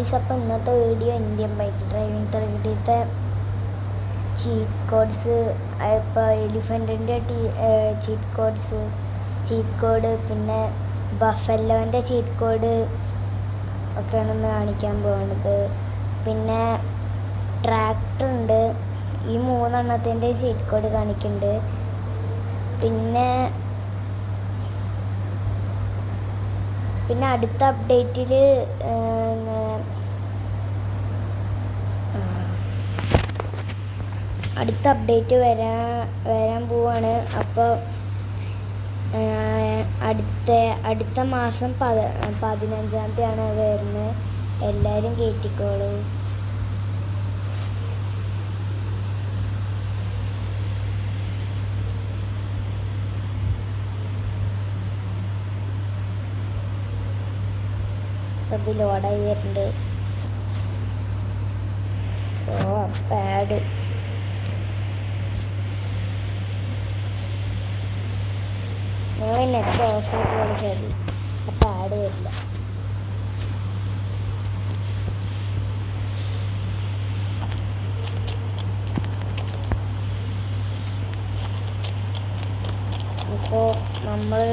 Guys, അപ്പോൾ ഇന്നത്തെ video Indian bike driving തരകീട്ടത്തെ ചീറ്റ് കോഡ്സ്, ഇപ്പോൾ എലിഫൻറ്റിൻ്റെ ചീറ്റ് കോഡ്, പിന്നെ ബഫല്ലോൻ്റെ ചീറ്റ് കോഡ് ഒക്കെയാണെന്ന് കാണിക്കാൻ പോകുന്നത്. പിന്നെ ട്രാക്ടർ ഉണ്ട്, ഈ മൂന്നെണ്ണത്തിൻ്റെ ചീറ്റ് കോഡ് കാണിക്കുന്നുണ്ട്. പിന്നെ അടുത്ത അപ്ഡേറ്റിൽ അടുത്ത അപ്ഡേറ്റ് വരാൻ പോവാണ്. അപ്പോൾ അടുത്ത മാസം 15-ാം തീയതിയാണ് വരുന്നത്. എല്ലാവരും കയറ്റിക്കോളൂ. ഇത് ലോഡായി വരുന്നുണ്ട്. പാഡ് നിങ്ങൾ നെറ്റ് ഓഫ് ആക്കി ശരി, ആ പാഡ് വരില്ല. ഇപ്പോൾ നമ്മൾ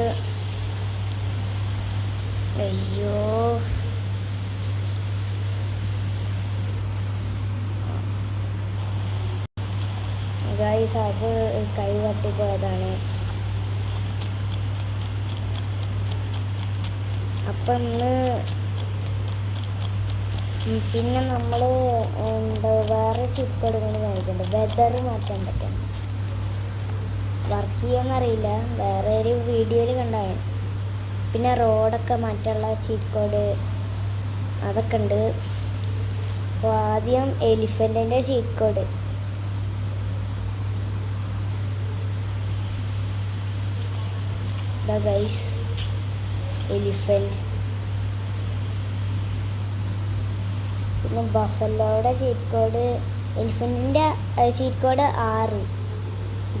ഗൈസ്, അത് കൈ തട്ടിപ്പോയതാണ്. അപ്പം പിന്നെ നമ്മൾ വേറെ ചീറ്റ് കോഡ് കൊണ്ട് കാണിക്കുന്നുണ്ട്. വെതർ മാറ്റാൻ പറ്റും. വർക്ക് ചെയ്യുമെന്നറിയില്ല, വേറെ ഒരു വീഡിയോയിൽ കണ്ടാണ്. പിന്നെ റോഡൊക്കെ മാറ്റാനുള്ള ചീറ്റ് കോഡ് അതൊക്കെ ഉണ്ട്. അപ്പോൾ ആദ്യം എലിഫൻറ്റിൻ്റെ ചീറ്റ് കോഡ്. Guys, elephant. പിന്നെ ബഫല്ലോയുടെ ചീറ്റ് കോഡ്. എലിഫൻറ്റിൻ്റെ ചീറ്റ് കോഡ് 6,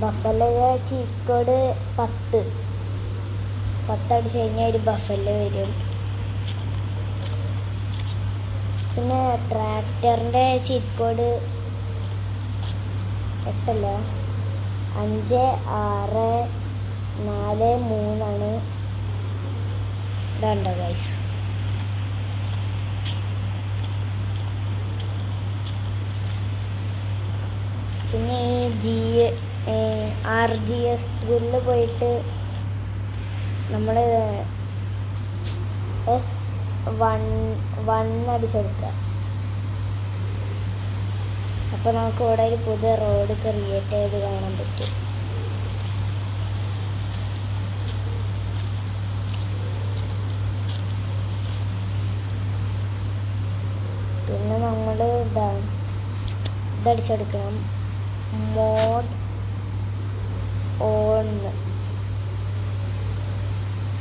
ബഫല്ലോയുടെ ചീറ്റ് കോഡ് 10. 10 അടിച്ച് കഴിഞ്ഞാൽ ഒരു ബഫല്ലോ വരും. പിന്നെ ട്രാക്ടറിൻ്റെ ചീറ്റ് കോഡ് 8 5 6 4 3 ഇതുണ്ടോ ഗൈസ്? പിന്നെ ഈ RGS ടൂറിൽ പോയിട്ട് നമ്മൾ S1 അടിച്ചെടുക്കുക. അപ്പോൾ നമുക്ക് ഇവിടെ ഒരു പുതിയ റോഡ് ക്രിയേറ്റ് ചെയ്ത് കാണാൻ പറ്റും. പിന്നെ നമ്മൾ ഇതടിച്ചെടുക്കണം, മോഡ് ഓൺ.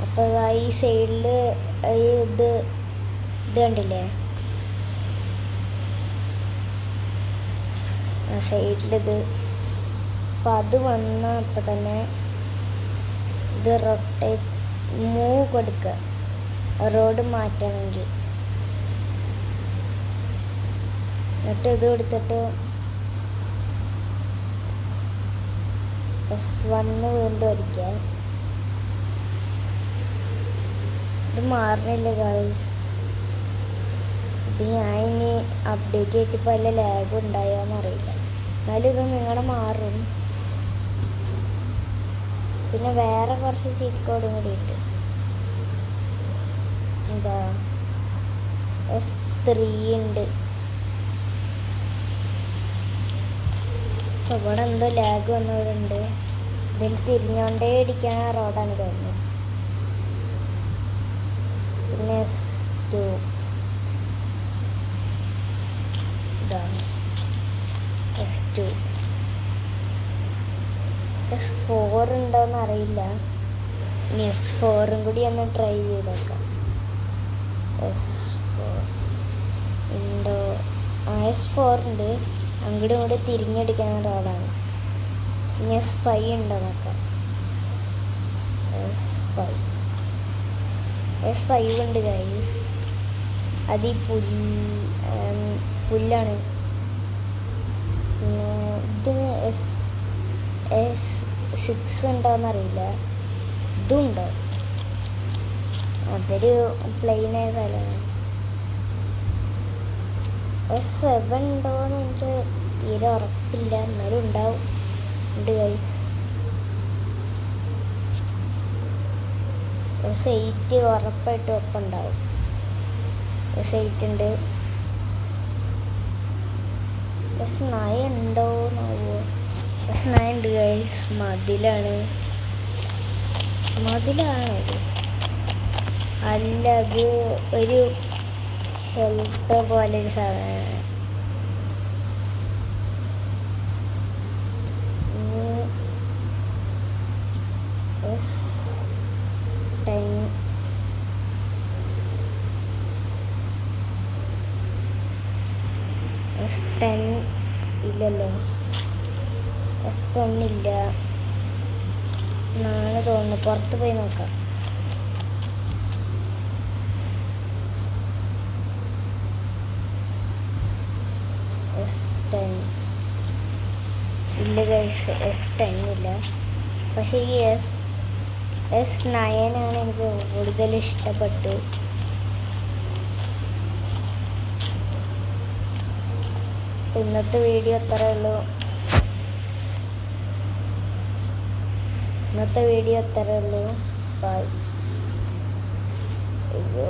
അപ്പോൾ ഈ സൈഡിൽ ഇത് കണ്ടില്ലേ, ആ സൈഡിലിത്. അപ്പോൾ അത് വന്നപ്പോൾ തന്നെ ഇത് മൂവ് കൊടുക്കുക, റോഡ് മാറ്റണമെങ്കിൽ. എന്നിട്ട് ഇത് എടുത്തിട്ട് S1 വീണ്ടും അടിക്കാം. ഇത് മാറണില്ല ഗൈസ്. ഇത് ഞാൻ ഇനി അപ്ഡേറ്റ് വെച്ചപ്പോൾ വല്ല ലാഗ് ഉണ്ടായോന്നറിയില്ല. എന്നാലും ഇത് നിങ്ങളുടെ മാറും. പിന്നെ വേറെ കുറച്ച് ചീറ്റ് കോഡും കൂടി ഉണ്ട്. എന്താ S3 ഉണ്ട്. അപ്പോൾ ഇവിടെ എന്തോ ലാഗ് വന്നവരുണ്ട്. ഇതിൽ തിരിഞ്ഞോണ്ടേ ഇടിക്കാൻ റോഡാണ് തോന്നുന്നത്. പിന്നെ S2 ഇതാണ്. S2 S4 ഉണ്ടോയെന്ന് അറിയില്ല. ഇനി S4 കൂടി ഒന്ന് ട്രൈ ചെയ്തേക്കാം. S4 ഉണ്ടോ? S4 ഉണ്ട്. അങ്ങോട്ടും കൂടി തിരിഞ്ഞടിക്കുന്ന റോഡാണ്. ഇനി S5 ഉണ്ടോ നോക്കാം. S5 ഉണ്ട് ഗൈസ്. അത് ഈ പുല്ലാണ്. ഇതിന് S6 ഉണ്ടോയെന്നറിയില്ല. ഇതുണ്ടോ? അതൊരു പ്ലെയിനായ സ്ഥലമാണ്. S7 ഉണ്ടോയെന്ന് എനിക്ക് തീരെ ഉറപ്പില്ല, എന്നാലും ഉണ്ടാവും. ഉണ്ട് ഗൈസ്. S8 ഉറപ്പായിട്ടും ഒപ്പം ഉണ്ടാവും. S8 ഉണ്ട്. S9 ഉണ്ടോയെന്നാവോ? S9 ഉണ്ട് ഗൈസ്. മതിലാണത്? അല്ല, അത് ഒരു ഷെൽട്ടർ പോലെ ഒരു സാധനമാണ്. S10 ഇല്ലല്ലോ. S10 ഇല്ല എന്നാണ് തോന്നുന്നു. പുറത്ത് പോയി നോക്കാം. S10 ഇല്ല ഗൈസ്, S10 ഇല്ല. പക്ഷേ ഈ S9 ആണ് എനിക്ക് കൂടുതൽ ഇഷ്ടപ്പെട്ടു. ഇന്നത്തെ വീഡിയോ അത്രേ ഉള്ളൂ. ബൈ. അയ്യോ.